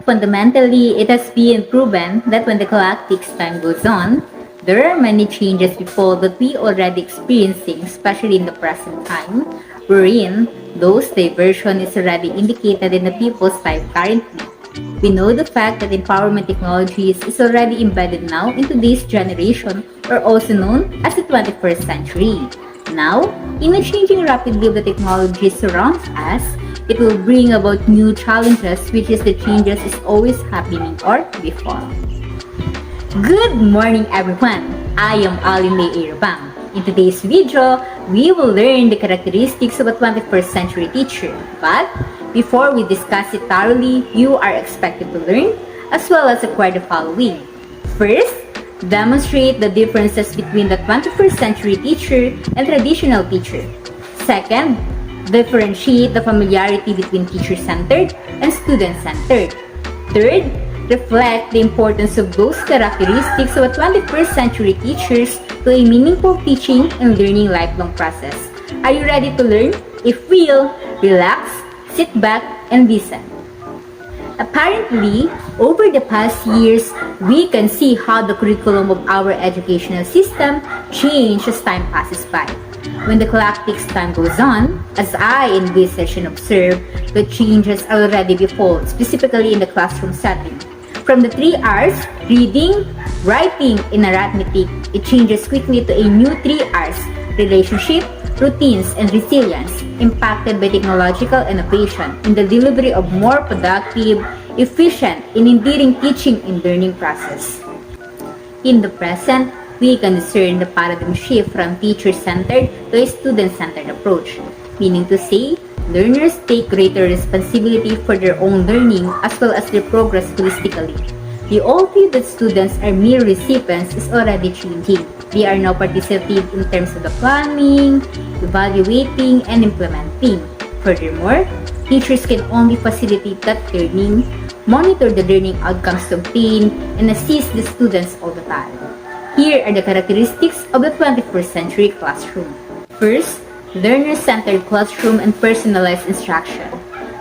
Fundamentally, it has been proven that when the clock ticks time goes on, there are many changes before that we already experiencing, especially in the present time, wherein those diversion is already indicated in the people's life currently. We know the fact that empowerment technologies is already embedded now into this generation, or also known as the 21st century. Now, in the changing rapidly of the technology surrounds us, it will bring about new challenges, which is the changes is always happening or befall. Good morning everyone! I am Aline Irabang. In today's video, we will learn the characteristics of a 21st century teacher. But before we discuss it thoroughly, you are expected to learn as well as acquire the following. First, demonstrate the differences between the 21st century teacher and traditional teacher. Second, differentiate the familiarity between teacher-centered and student-centered. Third, reflect the importance of those characteristics of a 21st century teachers to a meaningful teaching and learning lifelong process. Are you ready to learn? If will, relax, sit back, and listen. Apparently, over the past years, we can see how the curriculum of our educational system changed as time passes by. When the clock ticks time goes on, as I in this session observe, the changes are already before, specifically in the classroom setting. From the 3 R's, reading, writing, and arithmetic, it changes quickly to a new 3 R's, relationship, routines, and resilience, impacted by technological innovation in the delivery of more productive, efficient, and endearing teaching and learning process. In the present, we can discern the paradigm shift from teacher-centered to a student-centered approach, meaning to say, learners take greater responsibility for their own learning as well as their progress holistically. The old view that students are mere recipients is already changing. They are now participating in terms of the planning, evaluating, and implementing. Furthermore, teachers can only facilitate that learning, monitor the learning outcomes to obtain, and assist the students all the time. Here are the characteristics of the 21st century classroom. First, learner-centered classroom and personalized instruction.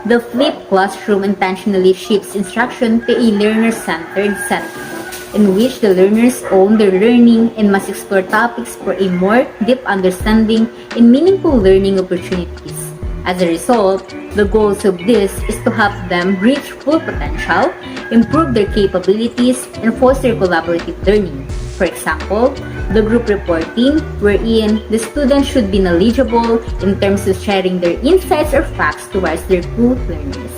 The flipped classroom intentionally shifts instruction to a learner-centered setting, in which the learners own their learning and must explore topics for a more deep understanding and meaningful learning opportunities. As a result, the goals of this is to help them reach full potential, improve their capabilities, and foster collaborative learning. For example, the group reporting, wherein the students should be knowledgeable in terms of sharing their insights or facts towards their co-learners.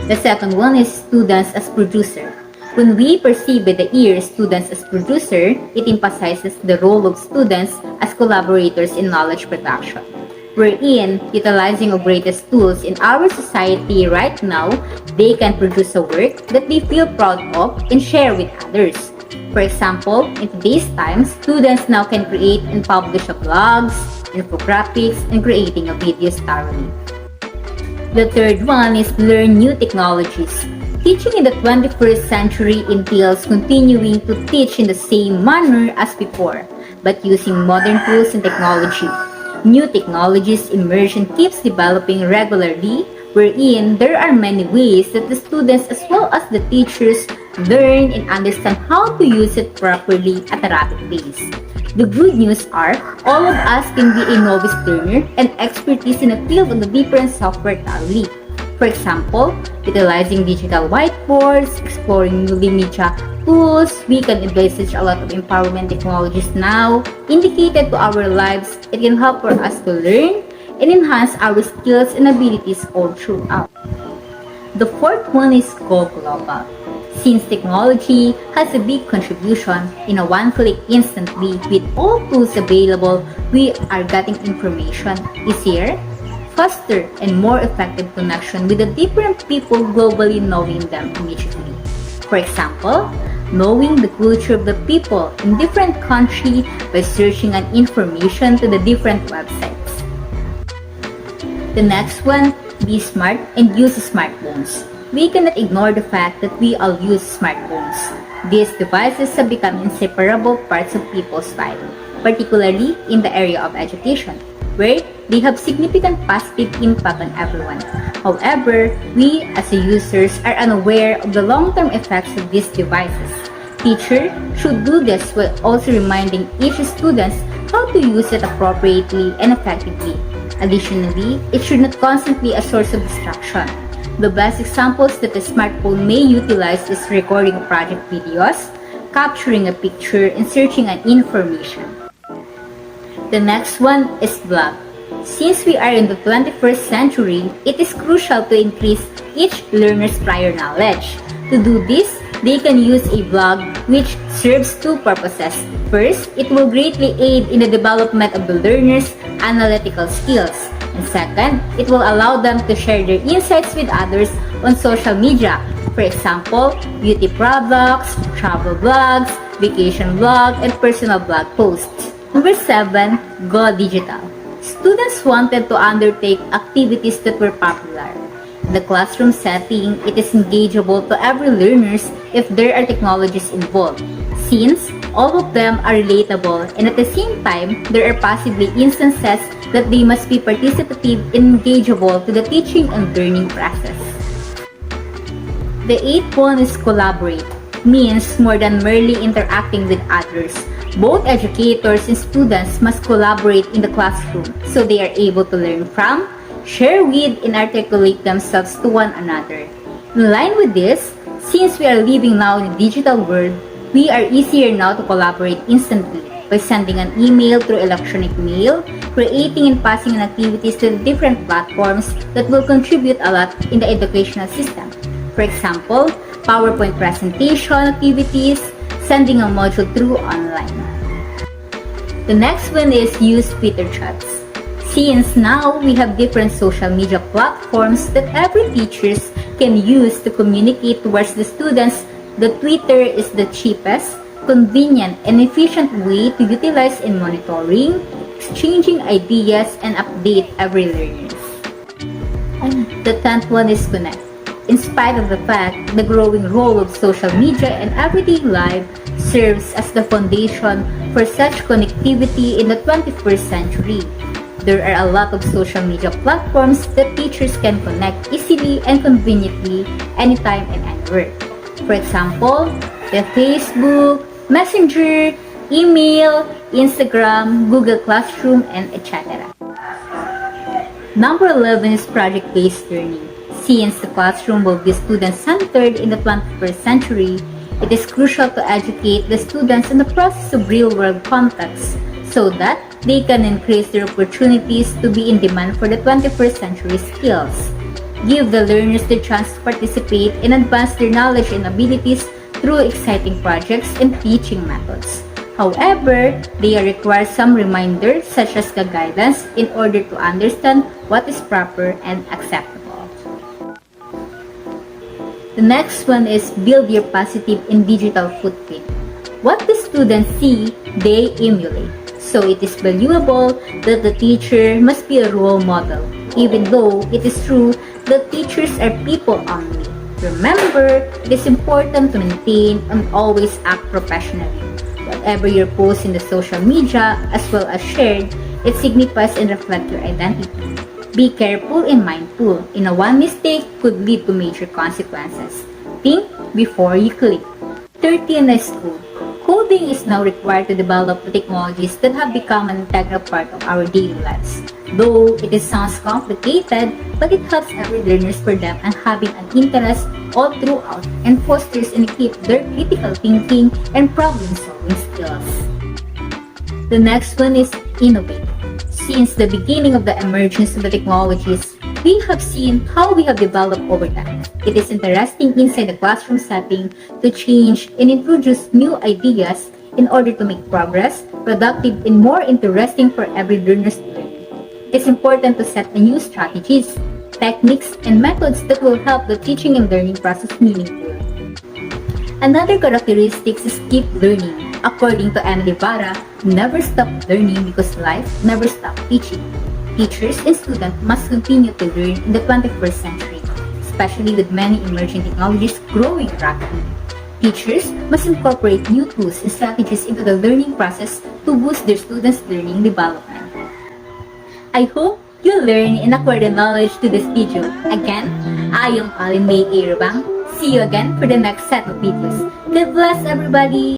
The second one is students as producer. When we perceive by the ear students as producer, it emphasizes the role of students as collaborators in knowledge production, wherein, utilizing of greatest tools in our society right now, they can produce a work that they feel proud of and share with others. For example, in today's times, students now can create and publish blogs, infographics, and creating videos thoroughly. The third one is learn new technologies. Teaching in the 21st century entails continuing to teach in the same manner as before, but using modern tools and technology. New technologies emerge and keeps developing regularly, wherein there are many ways that the students as well as the teachers learn and understand how to use it properly at a rapid pace. The good news are, all of us can be a novice learner and expertise in a field of the different software thoroughly. For example, utilizing digital whiteboards, exploring new media tools, we can envisage a lot of empowerment technologies now indicated to our lives. It can help for us to learn and enhance our skills and abilities all throughout. The fourth one is go global. Since technology has a big contribution in a one-click instantly with all tools available, we are getting information easier, faster, and more effective connection with the different people globally, knowing them immediately. For example, knowing the culture of the people in different countries by searching on information to the different websites. The next one, be smart and use smartphones. We cannot ignore the fact that we all use smartphones. These devices have become inseparable parts of people's life, particularly in the area of education. where they have significant positive impact on everyone. However, we as users are unaware of the long-term effects of these devices. Teachers should do this while also reminding each student how to use it appropriately and effectively. Additionally, it should not constantly be a source of distraction. The best examples that a smartphone may utilize is recording project videos, capturing a picture, and searching an information. The next one is blog. Since we are in the 21st century, it is crucial to increase each learner's prior knowledge. To do this, they can use a blog which serves two purposes. First, it will greatly aid in the development of the learner's analytical skills. And second, it will allow them to share their insights with others on social media. For example, beauty products, travel blogs, vacation blog, and personal blog posts. Number 7, go digital. Students wanted to undertake activities that were popular. In the classroom setting, it is engageable to every learners if there are technologies involved, since all of them are relatable, and at the same time, there are possibly instances that they must be participative and engageable to the teaching and learning process. The 8th one is collaborate, means more than merely interacting with others. Both educators and students must collaborate in the classroom so they are able to learn from, share with, and articulate themselves to one another. In line with this, since we are living now in a digital world, we are easier now to collaborate instantly by sending an email through electronic mail, creating and passing on activities to the different platforms that will contribute a lot in the educational system. For example, PowerPoint presentation activities, sending a module through online. The next one is use Twitter chats. Since now we have different social media platforms that every teachers can use to communicate towards the students, the Twitter is the cheapest, convenient, and efficient way to utilize in monitoring, exchanging ideas, and update every learner. The 10th one is connect. In spite of the fact the growing role of social media and everyday life serves as the foundation for such connectivity in the 21st century, there are a lot of social media platforms that teachers can connect easily and conveniently anytime and anywhere. For example, the Facebook, Messenger, email, Instagram, Google Classroom, and etc. Number 11 is project-based learning. Since the classroom will be student-centered in the 21st century, it is crucial to educate the students in the process of real-world context so that they can increase their opportunities to be in demand for the 21st century skills. Give the learners the chance to participate and advance their knowledge and abilities through exciting projects and teaching methods. However, they require some reminders such as the guidance in order to understand what is proper and acceptable. The next one is build your positive and digital footprint. What the students see, they emulate. So it is valuable that the teacher must be a role model, even though it is true that teachers are people only. Remember, it is important to maintain and always act professionally. Whatever your post in the social media as well as shared, it signifies and reflects your identity. Be careful and mindful. One mistake could lead to major consequences. Think before you click. 13 is code. Coding is now required to develop the technologies that have become an integral part of our daily lives. Though it sounds complicated, but it helps every learners for them and having an interest all throughout and fosters and keeps their critical thinking and problem-solving skills. The next one is innovate. Since the beginning of the emergence of the technologies, we have seen how we have developed over time. It is interesting inside the classroom setting to change and introduce new ideas in order to make progress, productive, and more interesting for every learner to learn. It is important to set new strategies, techniques, and methods that will help the teaching and learning process meaningful. Another characteristic is keep learning. According to Emily Vara, never stop learning because life never stops teaching. Teachers and students must continue to learn in the 21st century, especially with many emerging technologies growing rapidly. Teachers must incorporate new tools and strategies into the learning process to boost their students' learning development. I hope you learn and acquire the knowledge to this video. Again, I am Alimate Irabang. See you again for the next set of videos. God bless everybody!